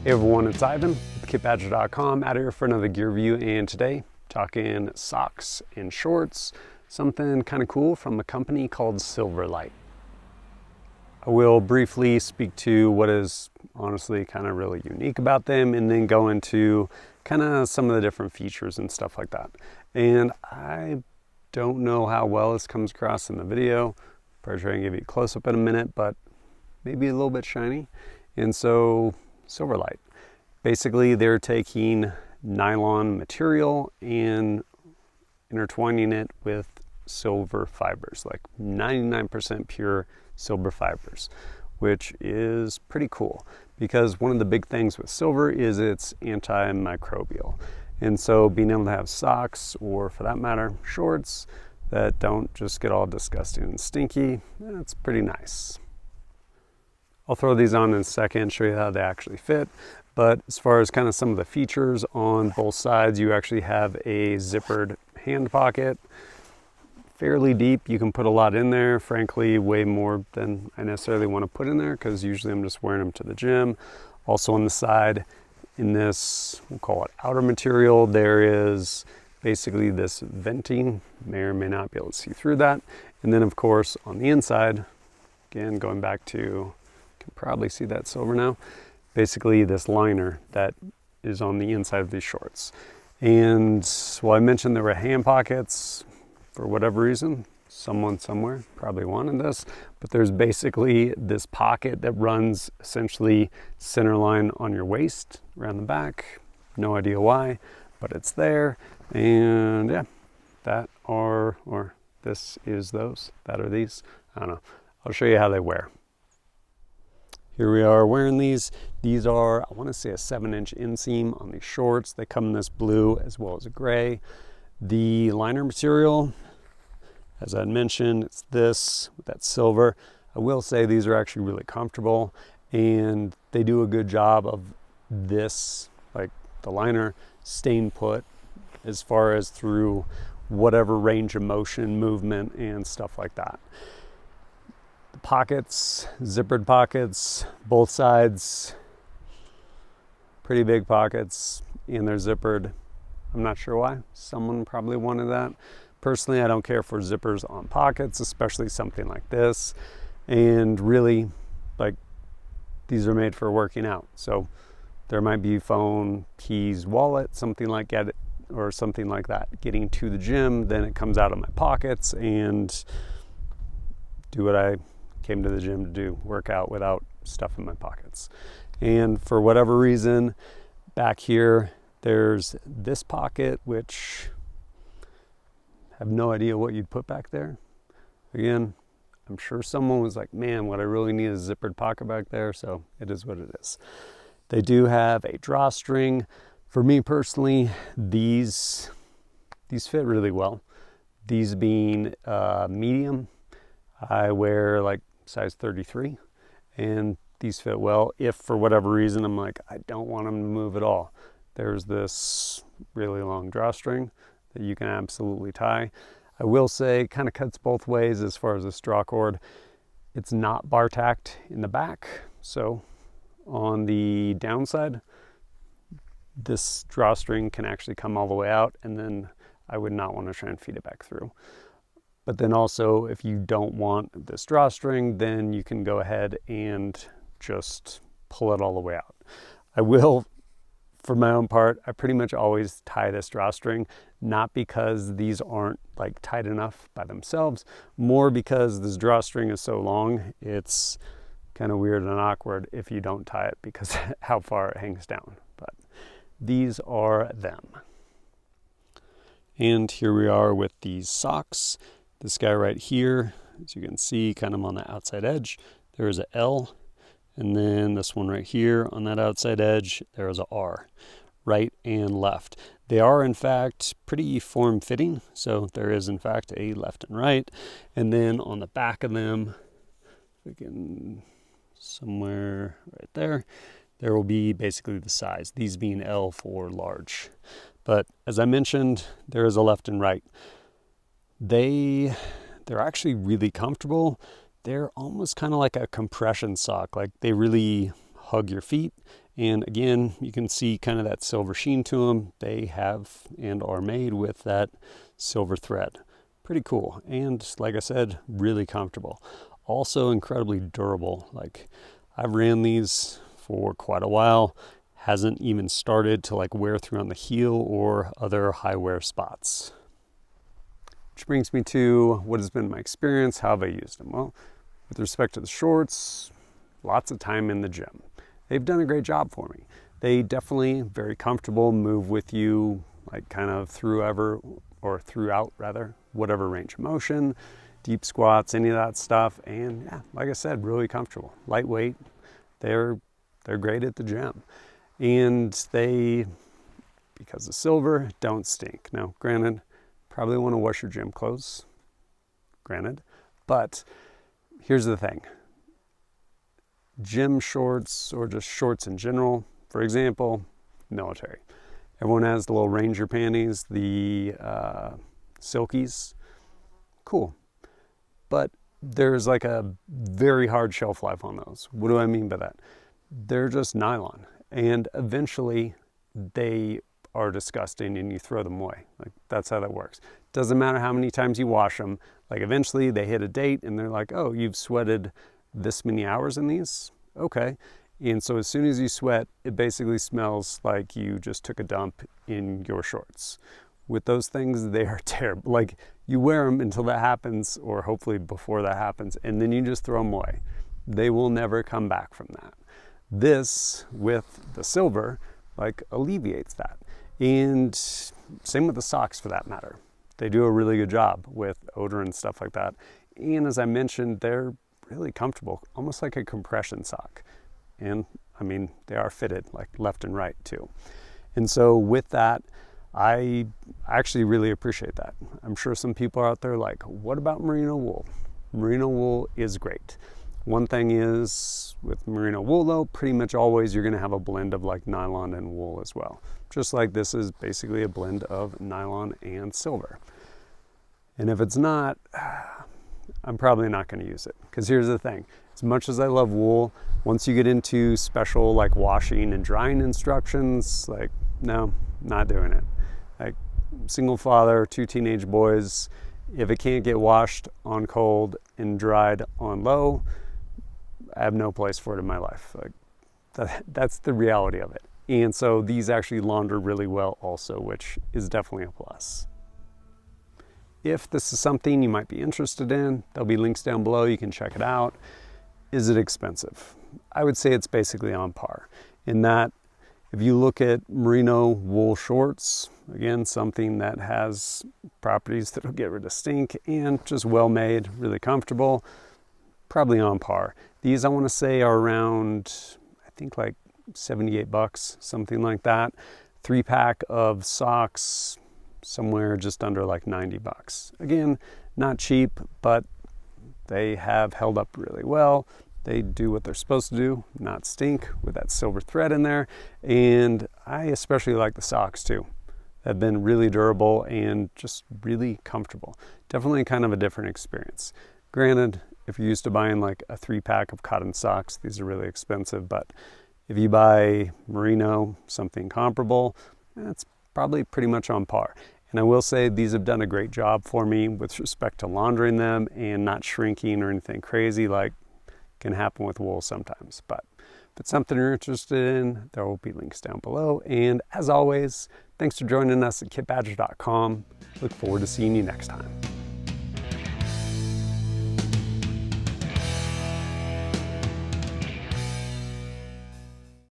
Hey everyone, it's Ivan with kitbadger.com, out here for another gear review, and today talking socks and shorts, something kind of cool from a company called Silverlight. I will briefly speak to what is honestly kind of really unique about them and then go into kind of some of the different features and stuff like that. And I don't know how well this comes across in the video. Probably try and give you a close-up in a minute, but maybe a little bit shiny. And so Silverlight, basically they're taking nylon material and intertwining it with silver fibers, like 99% pure silver fibers, which is pretty cool because one of the big things with silver is it's antimicrobial. And so being able to have socks, or for that matter shorts, that don't just get all disgusting and stinky, that's pretty nice. I'll throw these on in a second, show you how they actually fit. But as far as kind of some of the features, on both sides, you actually have a zippered hand pocket. Fairly deep, you can put a lot in there, frankly, way more than I necessarily want to put in there because usually I'm just wearing them to the gym. Also on the side, in this, we'll call it outer material, there is basically this venting. May or may not be able to see through that. And then of course on the inside, again, going back to, can probably see that silver now, basically this liner that is on the inside of these shorts. And well, I mentioned there were hand pockets. For whatever reason, someone somewhere probably wanted this, but there's basically this pocket that runs essentially center line on your waist around the back. No idea why, but it's there. And yeah, that are, or this is those, that are these, I don't know. I'll show you how they wear. Here we are wearing these. These are, I want to say, a 7-inch inseam on these shorts. They come in this blue as well as a gray. The liner material, as I mentioned, it's this with that silver. I will say these are actually really comfortable, and they do a good job of this, like the liner, staying put as far as through whatever range of motion, movement, and stuff like that. The pockets, zippered pockets, both sides, pretty big pockets, and they're zippered. I'm not sure why. Someone probably wanted that. Personally, I don't care for zippers on pockets, especially something like this. And really, like, these are made for working out. So there might be phone, keys, wallet, something like that, or something like that. Getting to the gym, then it comes out of my pockets and do what I came to the gym to do, work out without stuff in my pockets. And for whatever reason, back here, there's this pocket, which I have no idea what you'd put back there. Again, I'm sure someone was like, man, what I really need is a zippered pocket back there, so it is what it is. They do have a drawstring. For me personally, these fit really well. These being medium, I wear like size 33, and these fit well. If for whatever reason I'm like, I don't want them to move at all, there's this really long drawstring that you can absolutely tie. I will say it kind of cuts both ways as far as the straw cord. It's not bar tacked in the back, so on the downside, this drawstring can actually come all the way out, and then I would not want to try and feed it back through. But then also, if you don't want this drawstring, then you can go ahead and just pull it all the way out. I will, for my own part, I pretty much always tie this drawstring, not because these aren't like tight enough by themselves, more because this drawstring is so long, it's kind of weird and awkward if you don't tie it because how far it hangs down. But these are them. And here we are with these socks. This guy right here, as you can see, kind of on the outside edge, there is a L. And then this one right here on that outside edge, there is a R, right and left. They are in fact pretty form-fitting, so there is in fact a left and right. And then on the back of them, we can somewhere right there, there will be basically the size, these being L for large. But as I mentioned, there is a left and right. They're actually really comfortable. They're almost kind of like a compression sock, like they really hug your feet And again, you can see kind of that silver sheen to them. They have and are made with that silver thread. Pretty cool. And like I said, really comfortable. Also incredibly durable. Like, I've ran these for quite a while. Hasn't even started to like wear through on the heel or other high wear spots. Which brings me to what has been my experience. How have I used them? Well, with respect to the shorts, lots of time in the gym. They've done a great job for me. They definitely very comfortable, move with you like kind of throughout whatever range of motion, deep squats, any of that stuff. And yeah, like I said, really comfortable, lightweight. They're great at the gym. And they, because of silver, don't stink. Now, granted, probably want to wash your gym clothes, granted, but here's the thing. Gym shorts, or just shorts in general, for example, military. Everyone has the little Ranger panties, the silkies. Cool. But there's like a very hard shelf life on those. What do I mean by that? They're just nylon. And eventually they are disgusting and you throw them away. Like, that's how that works. Doesn't matter how many times you wash them. Like, eventually they hit a date and they're like, oh, you've sweated this many hours in these? Okay. And so as soon as you sweat, it basically smells like you just took a dump in your shorts. With those things, they are terrible. Like, you wear them until that happens, or hopefully before that happens, and then you just throw them away. They will never come back from that. This, with the silver, like, alleviates that. And same with the socks, for that matter. They do a really good job with odor and stuff like that. And as I mentioned, they're really comfortable, almost like a compression sock. And I mean, they are fitted like left and right too. And so with that, I actually really appreciate that. I'm sure some people are out there like, what about merino wool? Merino wool is great. One thing is, with merino wool though, pretty much always you're gonna have a blend of like nylon and wool as well. Just like this is basically a blend of nylon and silver. And if it's not, I'm probably not gonna use it. Because here's the thing, as much as I love wool, once you get into special like washing and drying instructions, like, no, not doing it. Like, single father, 2 teenage boys, if it can't get washed on cold and dried on low, I have no place for it in my life. Like, that's the reality of it. And so these actually launder really well also, which is definitely a plus. If this is something you might be interested in, there'll be links down below. You can check it out. Is it expensive? I would say it's basically on par. In that, if you look at merino wool shorts, again, something that has properties that'll get rid of stink and just well made, really comfortable, probably on par. These, I want to say, are around, I think, like $78, something like that. 3-pack of socks, somewhere just under like $90. Again, not cheap, but they have held up really well. They do what they're supposed to do, not stink, with that silver thread in there. And I especially like the socks too. They've been really durable and just really comfortable. Definitely kind of a different experience. Granted, if you're used to buying like a 3-pack of cotton socks, these are really expensive, but if you buy merino, something comparable, that's probably pretty much on par. And I will say these have done a great job for me with respect to laundering them and not shrinking or anything crazy like can happen with wool sometimes. But if it's something you're interested in, there will be links down below. And as always, thanks for joining us at kitbadger.com. Look forward to seeing you next time.